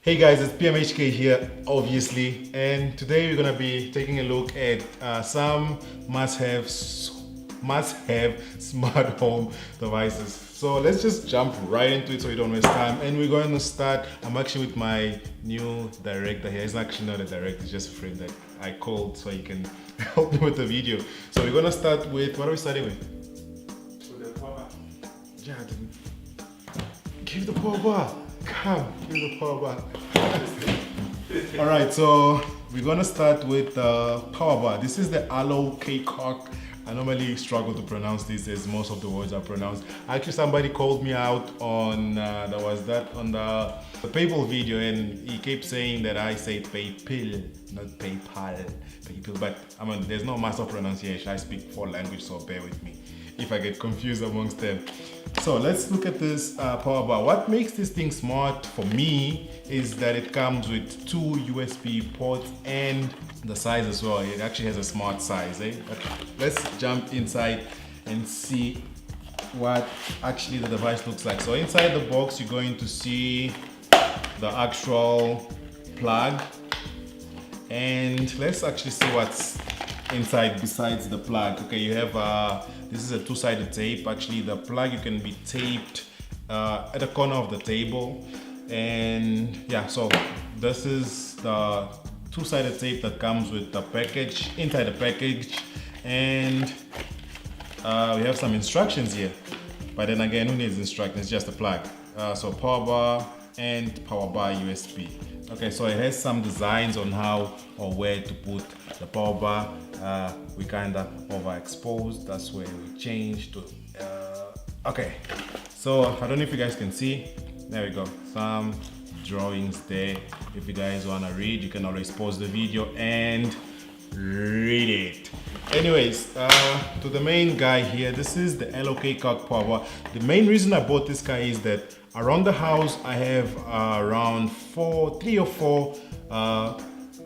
Hey guys, it's PMHK here, obviously, and today we're gonna be taking a look at some must-have smart home devices. So let's just jump right into it so we don't waste time. And we're going to start. I'm actually with my new director here. He's actually not a director; it's just a friend that I called so he can help me with the video. So we're gonna start with what are we starting with? With the power. Yeah, give the power bar. Come, give the power bar. All right, so we're gonna start with the power bar. This is the aloe K-cock. I normally struggle to pronounce this as most of the words are pronounced. Actually, somebody called me out on on the PayPal video, and he kept saying that I say PayPal, not PayPal, PayPal. But I mean, there's no master pronunciation. I speak 4 languages, so bear with me if I get confused amongst them. So let's look at this power bar. What makes this thing smart for me is that it comes with 2 USB ports and the size as well. It actually has a smart size. Okay, let's jump inside and see what actually the device looks like. So inside the box, you're going to see the actual plug, and let's actually see what's inside besides the plug. Okay, you have this is a 2-sided tape. Actually, the plug you can be taped at the corner of the table, and yeah, so this is the 2-sided tape that comes with the package. Inside the package, and we have some instructions here, but then again, who needs instructions? It's just a plug. So power bar and power bar USB. Okay, so it has some designs on how or where to put the power bar. We kind of overexposed, that's where we changed to okay, so I don't know if you guys can see. There we go, some drawings there. If you guys want to read, you can always pause the video and read it. Anyways, to the main guy here, this is the LOK Cock power bar. The main reason I bought this guy is that around the house I have around 3 or 4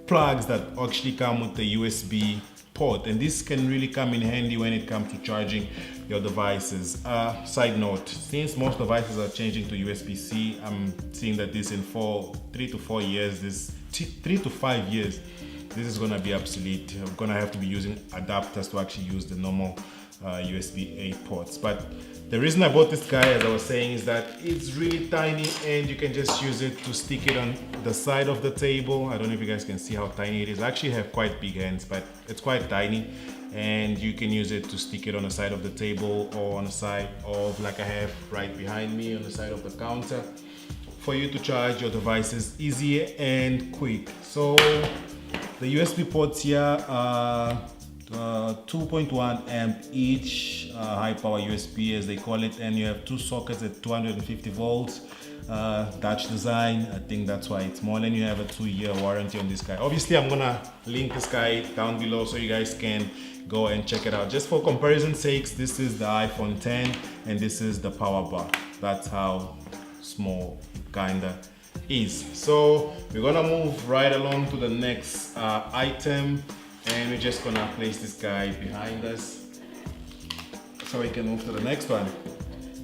plugs that actually come with the USB port, and this can really come in handy when it comes to charging your devices. Side note, since most devices are changing to USB-C, I'm seeing that this in 3 to 4 years, 3 to 5 years, this is gonna be obsolete. I'm gonna have to be using adapters to actually use the normal USB-A ports. But the reason I bought this guy, as I was saying, is that it's really tiny and you can just use it to stick it on the side of the table. I don't know if you guys can see how tiny it is. I actually have quite big hands, but it's quite tiny, and you can use it to stick it on the side of the table or on the side of, like I have right behind me, on the side of the counter, for you to charge your devices easier and quick. So the USB ports here are 2.1 amp each, high power USB as they call it, and you have 2 sockets at 250 volts. Dutch design, I think that's why it's small, and you have a 2-year warranty on this guy. Obviously, I'm gonna link this guy down below so you guys can go and check it out. Just for comparison sakes, this is the iPhone 10 and this is the power bar. That's how small it kinda is. So we're gonna move right along to the next item, and we're just gonna place this guy behind us so we can move to the next one.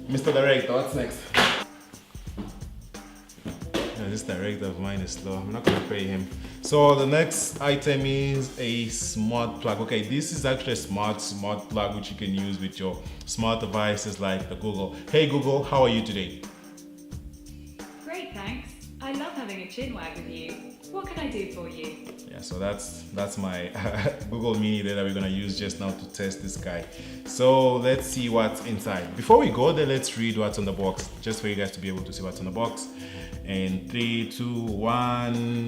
Mr. Director, what's next? Yeah, this director of mine is slow. I'm not gonna pay him. So the next item is a smart plug. Okay, this is actually a smart plug which you can use with your smart devices like the Google. Hey Google, how are you today? Great, thanks. I love having a chin wag with you. What can I do for you? Yeah, so that's my Google Mini there that we're gonna use just now to test this guy. So let's see what's inside. Before we go there, let's read what's on the box, just for you guys to be able to see what's on the box. In 3, 2, 1,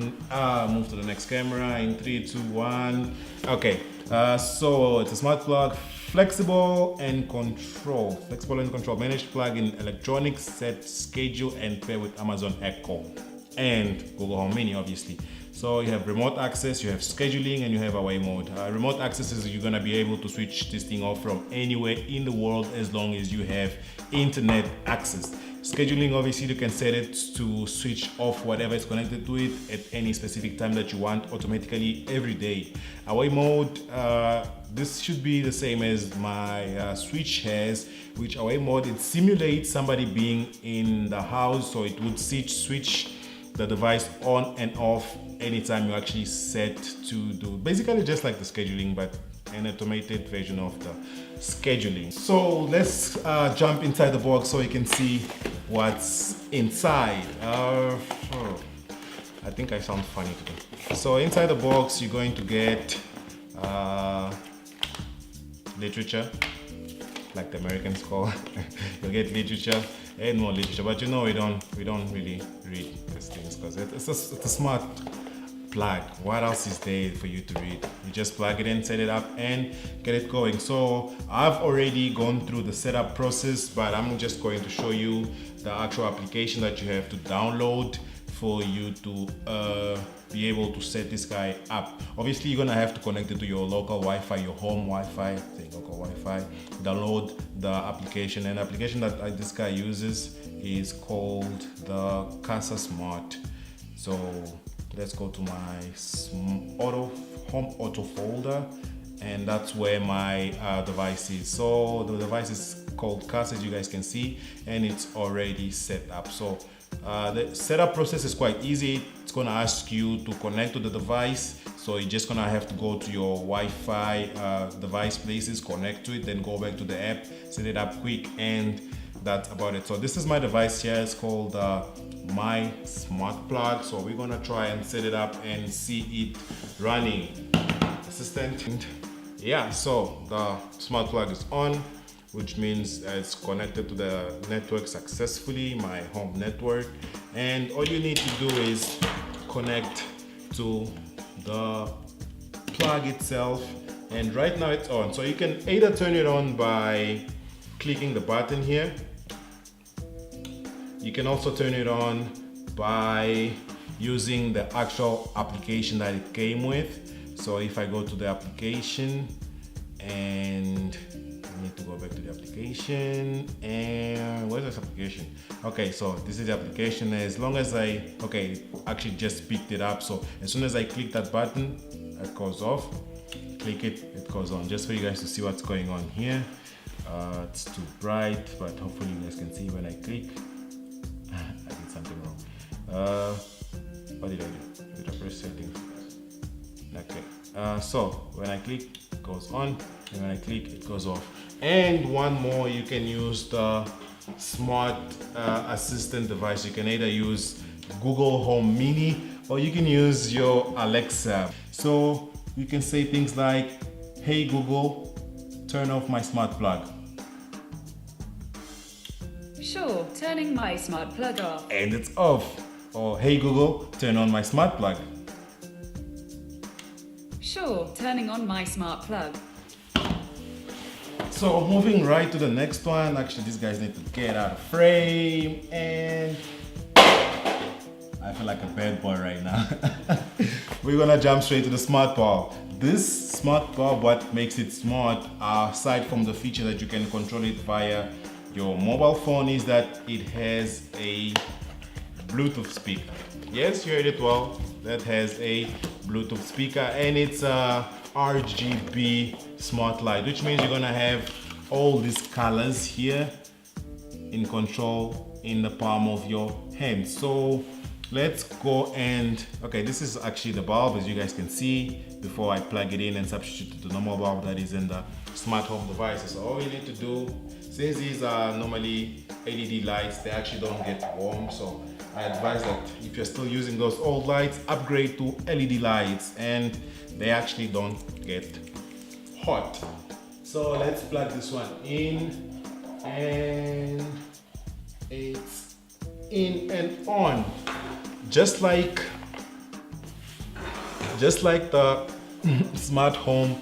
move to the next camera. In 3, 2, 1. Okay, so it's a smart plug, flexible and control. Manage plug in electronics, set schedule and pair with Amazon Echo and Google Home Mini, obviously. So you have remote access, you have scheduling, and you have away mode. Remote access is you're gonna be able to switch this thing off from anywhere in the world as long as you have internet access. Scheduling, obviously, you can set it to switch off whatever is connected to it at any specific time that you want, automatically every day. Away mode, this should be the same as my Switch has, which away mode, it simulates somebody being in the house, so it would switch the device on and off anytime you actually set to do, basically just like the scheduling, but an automated version of the scheduling. So let's jump inside the box so you can see what's inside. I think I sound funny today. So inside the box you're going to get literature, like the Americans call. You'll get literature and more literature, but you know we don't really read these things because it's a smart plug. What else is there for you to read? You just plug it in, set it up, and get it going. So I've already gone through the setup process, but I'm just going to show you the actual application that you have to download for you to be able to set this guy up. Obviously you're gonna have to connect it to your local Wi-Fi, your home Wi-Fi, local Wi-Fi. Download the application, and the application that this guy uses is called the Casa Smart. So let's go to my home auto folder, and that's where my device is. So the device is called Casa, as you guys can see, and it's already set up. So the setup process is quite easy. It's gonna ask you to connect to the device, so you're just gonna have to go to your Wi-Fi device places, connect to it, then go back to the app, set it up quick, and that's about it. So this is my device here. It's called my smart plug. So we're gonna try and set it up and see it running. Assistant. Yeah, so the smart plug is on, which means it's connected to the network successfully, my home network. And all you need to do is connect to the plug itself, and right now it's on. So you can either turn it on by clicking the button here. You can also turn it on by using the actual application that it came with. So if I go to the application, and I need to go back to the application, and where's this application? Okay, so this is the application. As long as actually just picked it up. So as soon as I click that button, it goes off. Click it, it goes on. Just for you guys to see what's going on here. It's too bright, but hopefully you guys can see when I click. I did something wrong. What did I do? Did I press settings? Okay. So when I click, it goes on, and when I click, it goes off. And one more, you can use the smart assistant device. You can either use Google Home Mini, or you can use your Alexa. So you can say things like, "Hey Google, turn off my smart plug." Sure, turning my smart plug off. And it's off. Or, "Hey Google, turn on my smart plug." Sure, turning on my smart plug. So moving right to the next one. Actually, these guys need to get out of frame, and I feel like a bad boy right now. We're gonna jump straight to the smart bulb. This smart bulb, what makes it smart, aside from the feature that you can control it via your mobile phone, is that it has a Bluetooth speaker. Yes, you heard it well. That has a Bluetooth speaker, and it's a RGB smart light, which means you're gonna have all these colors here in control in the palm of your hand. So let's go and, okay, this is actually the bulb, as you guys can see, before I plug it in and substitute it to the normal bulb that is in the smart home devices. So all you need to do, since these are normally LED lights, they actually don't get warm. So I advise that if you're still using those old lights, upgrade to LED lights, and they actually don't get hot. So let's plug this one in, and it's in and on. Just like the smart home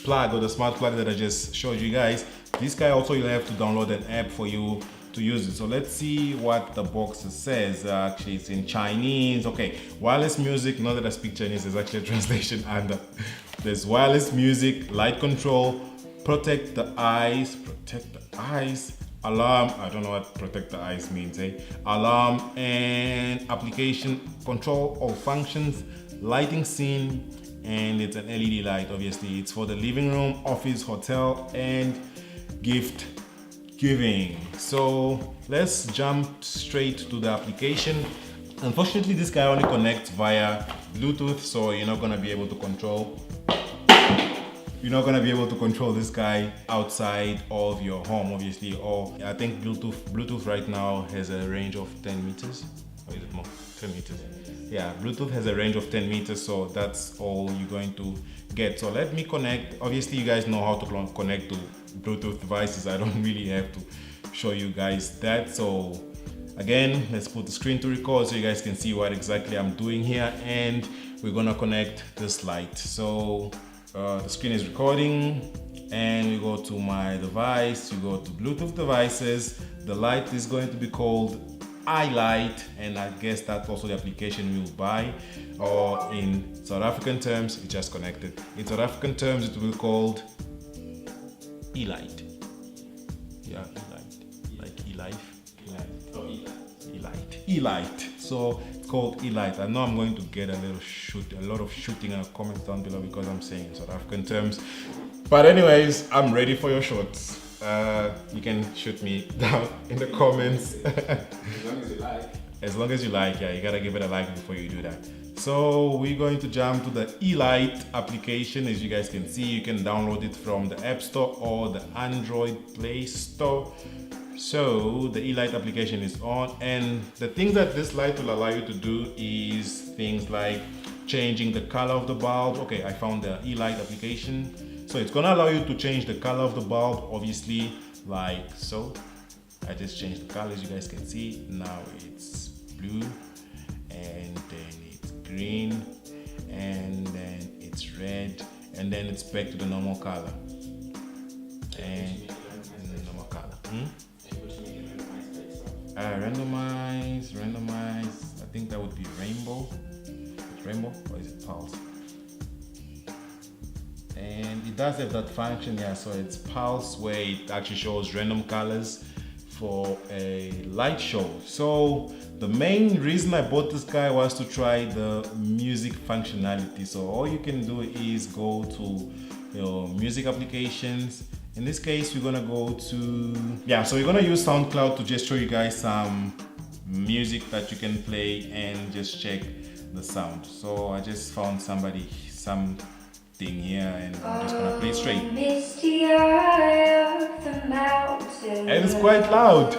plug, or the smart plug that I just showed you guys, this guy also, you'll have to download an app for you to use it. So let's see what the box says. Actually, it's in Chinese. Okay, wireless music. Not that I speak Chinese, there's actually a translation under. There's wireless music, light control, protect the eyes, alarm. I don't know what protect the eyes means, alarm, and application control all functions, lighting scene, and it's an LED light. Obviously, it's for the living room, office, hotel, and gift giving. So let's jump straight to the application. Unfortunately, this guy only connects via Bluetooth, so you're not gonna be able to control. You're not gonna be able to control this guy outside of your home, obviously. Or I think Bluetooth right now has a range of 10 meters. Or is it more? 10 meters. Yeah, Bluetooth has a range of 10 meters, so that's all you're going to get. So let me connect. Obviously, you guys know how to connect to Bluetooth devices. I don't really have to show you guys that. So again, let's put the screen to record so you guys can see what exactly I'm doing here, and we're gonna connect this light. So the screen is recording, and we go to my device, you go to Bluetooth devices. The light is going to be called iLight, and I guess that's also the application we'll buy, or in South African terms, it's just connected. In South African terms, it will be called eLight. Yeah, eLight, like eLife. eLight. So it's called eLight. I know I'm going to get a lot of shooting and comments down below because I'm saying in South African terms. But anyways, I'm ready for your shots. You can shoot me down in the comments. As long as you like. As long as you like, yeah, you gotta give it a like before you do that. So we're going to jump to the eLight application. As you guys can see, you can download it from the App Store or the Android Play Store. So the eLight application is on, and the things that this light will allow you to do is things like changing the color of the bulb. Okay, I found the eLight application. So it's gonna allow you to change the color of the bulb, obviously, like so. I just changed the color, as you guys can see. Now it's blue, and then it's green, and then it's red, and then it's back to the normal color. And normal color. Randomize. I think that would be rainbow. It's rainbow, or is it pulse? And it does have that function, yeah. So it's pulse, where it actually shows random colors for a light show. So the main reason I bought this guy was to try the music functionality. So all you can do is go to your music applications. In this case, we're gonna go to, so we're gonna use SoundCloud to just show you guys some music that you can play and just check the sound. So I just found something here, and I'm just gonna play straight. And it's quite loud.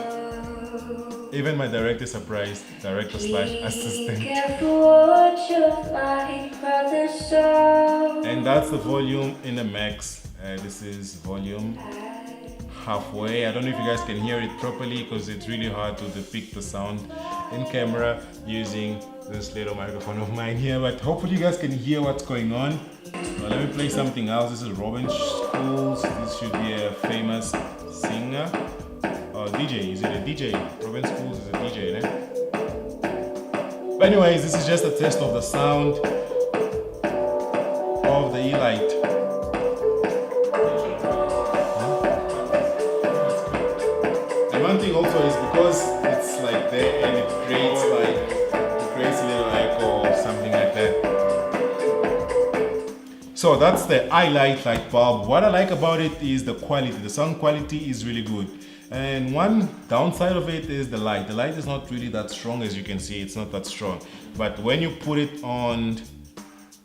Even my director is surprised, director/assistant. And that's the volume in the max. This is volume halfway. I don't know if you guys can hear it properly because it's really hard to depict the sound in camera using this little microphone of mine here, but hopefully you guys can hear what's going on. Now let me play something else. This is Robin Schools. This should be a famous singer or DJ. Is it a DJ? Robin Schools is a DJ, eh? But anyways, this is just a test of the sound of the eLight. And one thing also is because it's like there and it creates a little echo or something like that. So that's the iLight light bulb. What I like about it is the quality. The sound quality is really good. And one downside of it is the light. The light is not really that strong, as you can see. It's not that strong. But when you put it on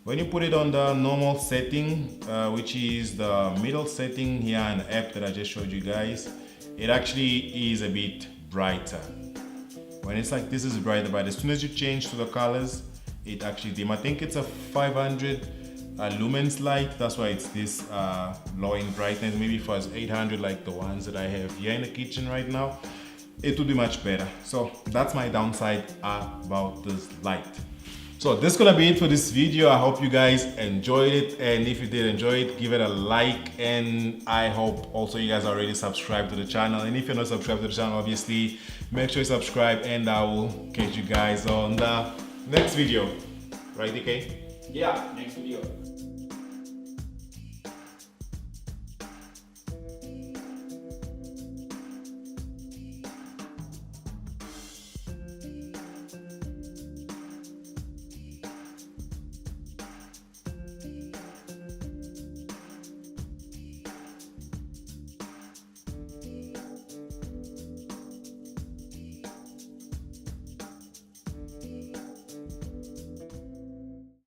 the normal setting, which is the middle setting here in the app that I just showed you guys, it actually is a bit brighter. When it's like this is brighter, but as soon as you change to the colors, it actually dim. I think it's a 500 lumens light, that's why it's this low in brightness. Maybe if it was 800 like the ones that I have here in the kitchen right now, it would be much better. So that's my downside about this light. So this is gonna be it for this video. I hope you guys enjoyed it, and if you did enjoy it, give it a like, and I hope also you guys are already subscribed to the channel. And if you're not subscribed to the channel, obviously make sure you subscribe, and I will catch you guys on the next video. Right, DK? Yeah, next video.